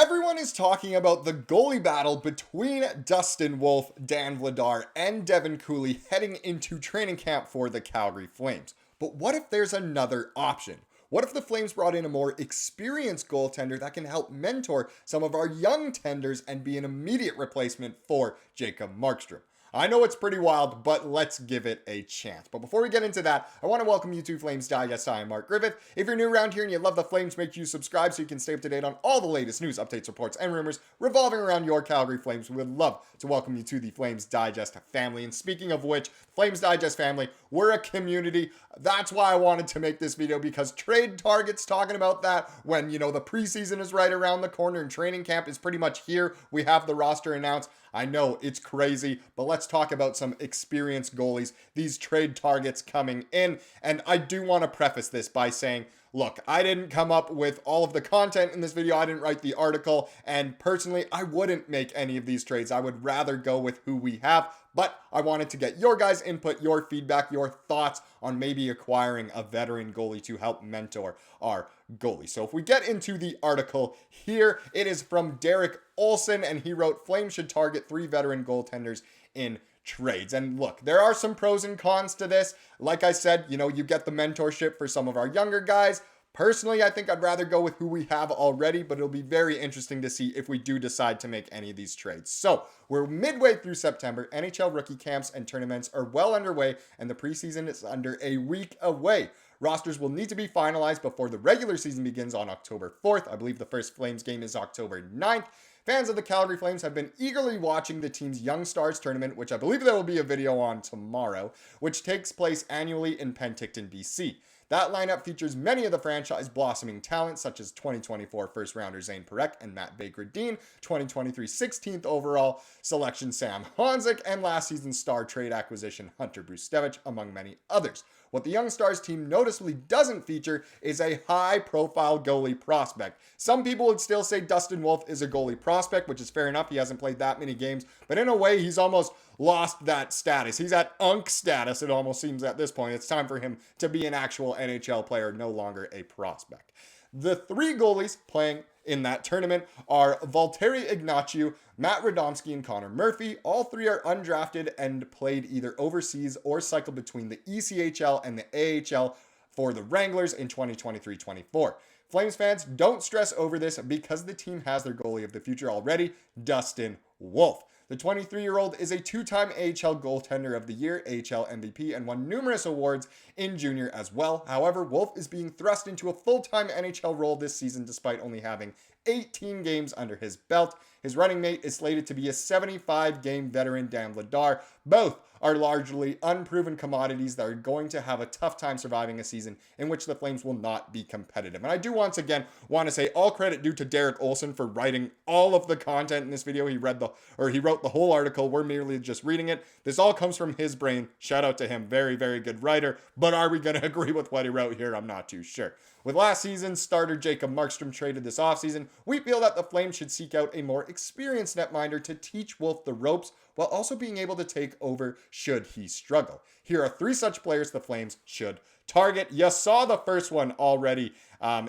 Everyone is talking about the goalie battle between Dustin Wolf, Dan Vladar, and Devin Cooley heading into training camp for the Calgary Flames. But what if there's another option? What if the Flames brought in a more experienced goaltender that can help mentor some of our young tenders and be an immediate replacement for Jacob Markstrom? I know it's pretty wild, but let's give it a chance. But before we get into that, I want to welcome you to Flames Digest. I am Mark Griffith. If you're new around here and you love the Flames, make sure you subscribe so you can stay up to date on all the latest news, updates, reports, and rumors revolving around your Calgary Flames. We would love to welcome you to the Flames Digest family. And speaking of which, Flames Digest family, we're a community. That's why I wanted to make this video, because trade targets, talking about that when, the preseason is right around the corner and training camp is pretty much here. We have the roster announced. I know it's crazy, but let's talk about some experienced goalies, these trade targets coming in. And I do want to preface this by saying, look, I didn't come up with all of the content in this video. I didn't write the article. And personally, I wouldn't make any of these trades. I would rather go with who we have. But I wanted to get your guys' input, your feedback, your thoughts on maybe acquiring a veteran goalie to help mentor our goalie. So if we get into the article here, it is from Derek Olson, and he wrote, Flames should target 3 veteran goaltenders in trades. And look, there are some pros and cons to this. Like I said, you get the mentorship for some of our younger guys. Personally, I think I'd rather go with who we have already, but it'll be very interesting to see if we do decide to make any of these trades. So we're midway through September. NHL rookie camps and tournaments are well underway, and the preseason is under a week away. Rosters will need to be finalized before the regular season begins on October 4th. I believe the first Flames game is October 9th. Fans of the Calgary Flames have been eagerly watching the team's Young Stars tournament, which I believe there will be a video on tomorrow, which takes place annually in Penticton, BC. That lineup features many of the franchise blossoming talents, such as 2024 first-rounder Zane Parekh and Matt Baker-Dean, 2023 16th overall selection Sam Honzek, and last season's star trade acquisition Hunter Brustevich, among many others. What the Young Stars team noticeably doesn't feature is a high-profile goalie prospect. Some people would still say Dustin Wolf is a goalie prospect, which is fair enough. He hasn't played that many games, but in a way, he's almost lost that status. He's at UNC status, it almost seems at this point. It's time for him to be an actual NHL player, no longer a prospect. The 3 goalies playing in that tournament are Valtteri Ignatiu, Matt Radomski, and Connor Murphy. All 3 are undrafted and played either overseas or cycled between the ECHL and the AHL for the Wranglers in 2023-24. Flames fans, don't stress over this because the team has their goalie of the future already, Dustin Wolf. The 23-year-old is a 2-time AHL Goaltender of the Year, AHL MVP, and won numerous awards in junior as well. However, Wolf is being thrust into a full-time NHL role this season despite only having 18 games under his belt. His running mate is slated to be a 75-game veteran, Dan Vladar. Both are largely unproven commodities that are going to have a tough time surviving a season in which the Flames will not be competitive. And I do once again want to say all credit due to Derek Olson for writing all of the content in this video. He wrote the whole article. We're merely just reading it. This all comes from his brain. Shout out to him. Very, very good writer. But are we going to agree with what he wrote here? I'm not too sure. With last season's starter Jacob Markstrom traded this offseason, we feel that the Flames should seek out a more experienced netminder to teach Wolf the ropes while also being able to take over should he struggle. Here are 3 such players the Flames should target. You saw the first one already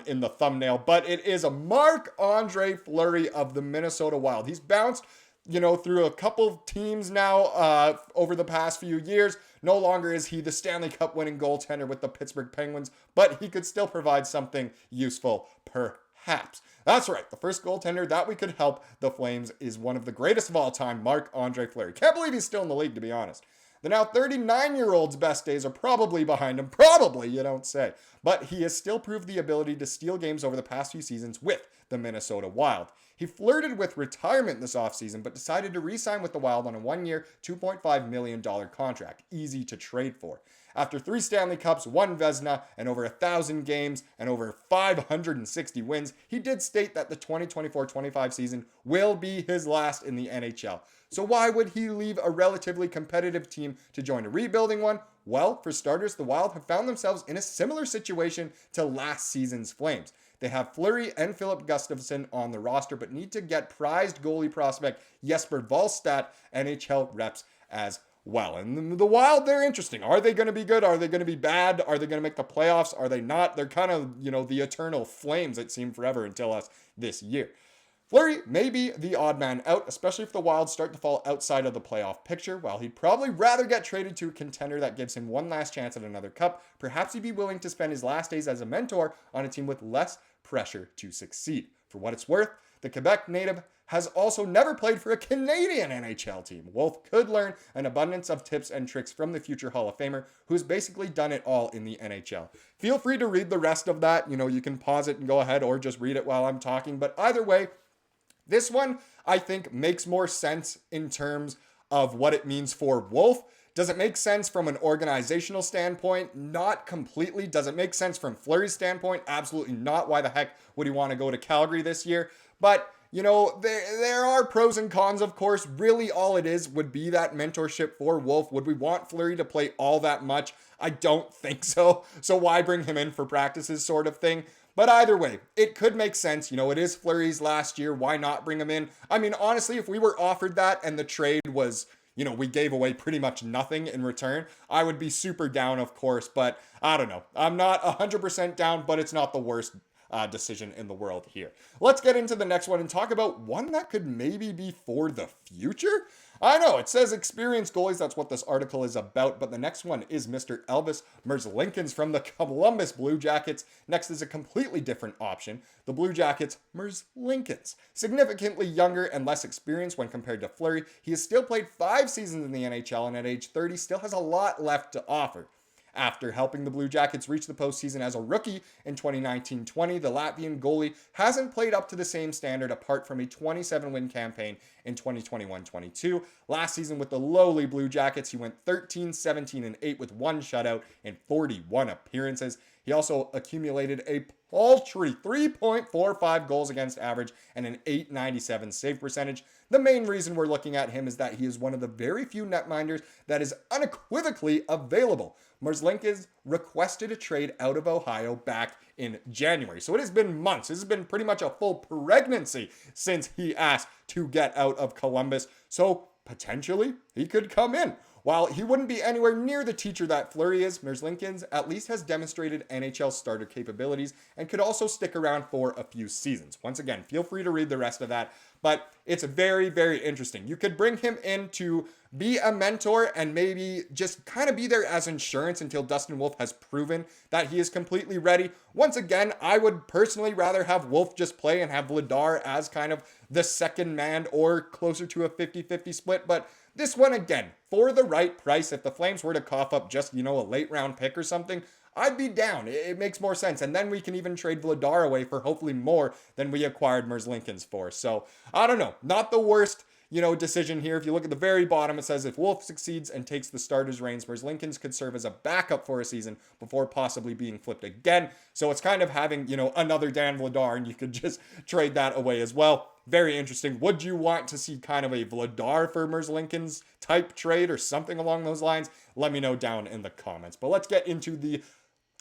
in the thumbnail, but it is a Marc-Andre Fleury of the Minnesota Wild. He's bounced through a couple of teams now over the past few years. No longer is he the Stanley Cup winning goaltender with the Pittsburgh Penguins, but he could still provide something useful perhaps. That's right, the first goaltender that we could help the Flames is one of the greatest of all time, Marc-Andre Fleury. Can't believe he's still in the league, to be honest. The now 39-year-old's best days are probably behind him. Probably, you don't say. But he has still proved the ability to steal games over the past few seasons with the Minnesota Wild. He flirted with retirement this offseason, but decided to re-sign with the Wild on a 1-year, $2.5 million contract. Easy to trade for. After 3 Stanley Cups, 1 Vezina, and over 1,000 games, and over 560 wins, he did state that the 2024-25 season will be his last in the NHL. So why would he leave a relatively competitive team to join a rebuilding one? Well, for starters, the Wild have found themselves in a similar situation to last season's Flames. They have Fleury and Philip Gustafsson on the roster, but need to get prized goalie prospect Jesper Wallstedt NHL reps as well. And the Wild, they're interesting. Are they going to be good? Are they going to be bad? Are they going to make the playoffs? Are they not? They're kind of, the eternal Flames, it seemed forever until us this year. Fleury may be the odd man out, especially if the Wild start to fall outside of the playoff picture. While he'd probably rather get traded to a contender that gives him one last chance at another cup, perhaps he'd be willing to spend his last days as a mentor on a team with less pressure to succeed. For what it's worth, the Quebec native has also never played for a Canadian NHL team. Wolf could learn an abundance of tips and tricks from the future Hall of Famer, who's basically done it all in the NHL. Feel free to read the rest of that. You can pause it and go ahead, or just read it while I'm talking. But either way, this one, I think, makes more sense in terms of what it means for Wolf. Does it make sense from an organizational standpoint? Not completely. Does it make sense from Fleury's standpoint? Absolutely not. Why the heck would he want to go to Calgary this year? But, there are pros and cons, of course. Really, all it is would be that mentorship for Wolf. Would we want Fleury to play all that much? I don't think so. So why bring him in for practices, sort of thing? But either way, it could make sense. It is Fleury's last year. Why not bring him in? I mean, honestly, if we were offered that and the trade was, we gave away pretty much nothing in return, I would be super down, of course. But I don't know. I'm not 100% down, but it's not the worst decision in the world here. Let's get into the next one and talk about one that could maybe be for the future. I know it says experienced goalies. That's what this article is about. But the next one is Mr. Elvis Merzlikins from the Columbus Blue Jackets. Next is a completely different option. The Blue Jackets, Merzlikins. Significantly younger and less experienced when compared to Fleury. He has still played 5 seasons in the NHL and at age 30 still has a lot left to offer. After helping the Blue Jackets reach the postseason as a rookie in 2019-20, the Latvian goalie hasn't played up to the same standard apart from a 27-win campaign in 2021-22. Last season with the lowly Blue Jackets, he went 13-17-8 with 1 shutout in 41 appearances. He also accumulated a paltry 3.45 goals against average and an .897 save percentage. The main reason we're looking at him is that he is one of the very few netminders that is unequivocally available. Merzlikins requested a trade out of Ohio back in January. So it has been months. This has been pretty much a full pregnancy since he asked to get out of Columbus. So potentially he could come in. While he wouldn't be anywhere near the teacher that Fleury is, Merzlikins at least has demonstrated NHL starter capabilities and could also stick around for a few seasons. Once again, feel free to read the rest of that, but it's very, very interesting. You could bring him in to be a mentor and maybe just kind of be there as insurance until Dustin Wolf has proven that he is completely ready. Once again, I would personally rather have Wolf just play and have Vladar as kind of the second man or closer to a 50-50 split, but this one, again, for the right price, if the Flames were to cough up just, a late round pick or something, I'd be down. It makes more sense. And then we can even trade Vladar away for hopefully more than we acquired Merzlikins for. So, I don't know. Not the worst, decision here. If you look at the very bottom, it says if Wolf succeeds and takes the starter's reins, Merzlikins could serve as a backup for a season before possibly being flipped again. So it's kind of having, another Dan Vladar, and you could just trade that away as well. Very interesting. Would you want to see kind of a Vladar for Merzlikins type trade or something along those lines? Let me know down in the comments. But let's get into the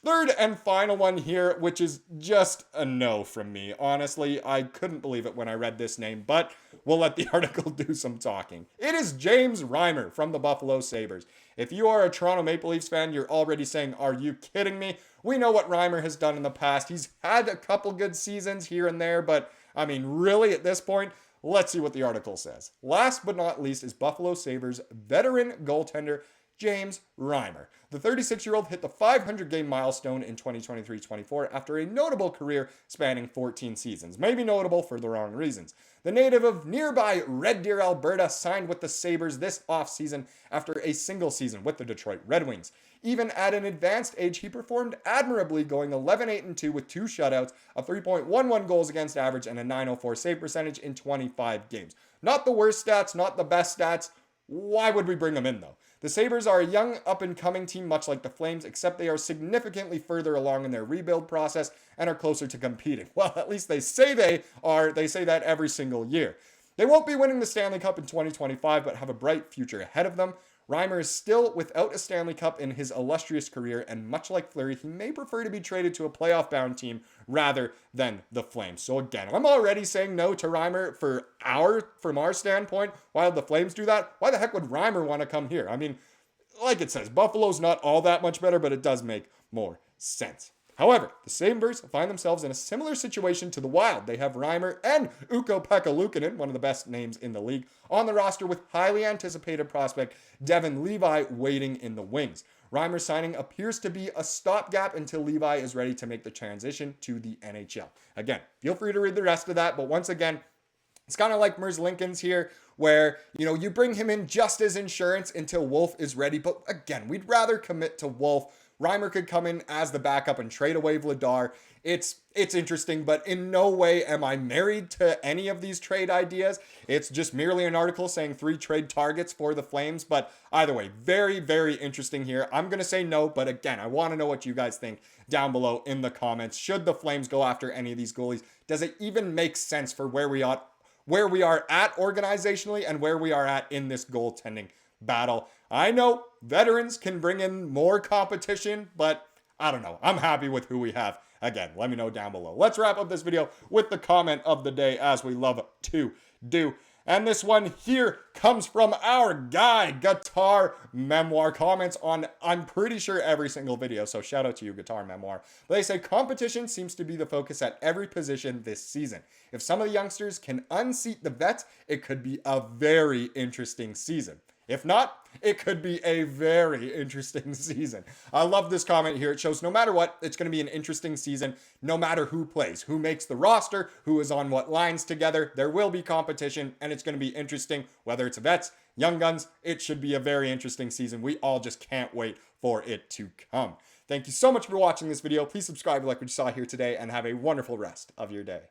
third and final one here, which is just a no from me. Honestly, I couldn't believe it when I read this name, but we'll let the article do some talking. It is James Reimer from the Buffalo Sabres. If you are a Toronto Maple Leafs fan, you're already saying, are you kidding me? We know what Reimer has done in the past. He's had a couple good seasons here and there, but I mean, really at this point, let's see what the article says. Last but not least is Buffalo Sabres veteran goaltender James Reimer. The 36-year-old hit the 500-game milestone in 2023-24 after a notable career spanning 14 seasons. Maybe notable for the wrong reasons. The native of nearby Red Deer, Alberta, signed with the Sabres this offseason after a single season with the Detroit Red Wings. Even at an advanced age, he performed admirably, going 11-8-2 with 2 shutouts, a 3.11 goals against average, and a .904 save percentage in 25 games. Not the worst stats, not the best stats. Why would we bring him in, though? The Sabres are a young, up-and-coming team, much like the Flames, except they are significantly further along in their rebuild process and are closer to competing. Well, at least they say they are. They say that every single year. They won't be winning the Stanley Cup in 2025, but have a bright future ahead of them. Reimer is still without a Stanley Cup in his illustrious career, and much like Fleury, he may prefer to be traded to a playoff-bound team rather than the Flames. So again, I'm already saying no to Reimer from our standpoint. While the Flames do that, why the heck would Reimer want to come here? I mean, like it says, Buffalo's not all that much better, but it does make more sense. However, the Sabres find themselves in a similar situation to the Wild. They have Reimer and Ukko-Pekka Luukkonen, one of the best names in the league, on the roster with highly anticipated prospect Devin Levi waiting in the wings. Reimer's signing appears to be a stopgap until Levi is ready to make the transition to the NHL. Again, feel free to read the rest of that, but once again, it's kind of like Merzlikins here, where, you bring him in just as insurance until Wolf is ready. But again, we'd rather commit to Wolf. Reimer could come in as the backup and trade away Vladar. It's interesting, but in no way am I married to any of these trade ideas. It's just merely an article saying 3 trade targets for the Flames. But either way, very, very interesting here. I'm going to say no, but again, I want to know what you guys think down below in the comments. Should the Flames go after any of these goalies? Does it even make sense for where we are at organizationally and where we are at in this goaltending battle? I know veterans can bring in more competition, but I don't know. I'm happy with who we have. Again, let me know down below. Let's wrap up this video with the comment of the day, as we love to do. And this one here comes from our guy, Guitar Memoir. Comments on, I'm pretty sure, every single video. So shout out to you, Guitar Memoir. But they say, competition seems to be the focus at every position this season. If some of the youngsters can unseat the vets, it could be a very interesting season. If not, it could be a very interesting season. I love this comment here. It shows no matter what, it's going to be an interesting season, no matter who plays, who makes the roster, who is on what lines together. There will be competition, and it's going to be interesting, whether it's vets, young guns. It should be a very interesting season. We all just can't wait for it to come. Thank you so much for watching this video. Please subscribe like what you saw here today, and have a wonderful rest of your day.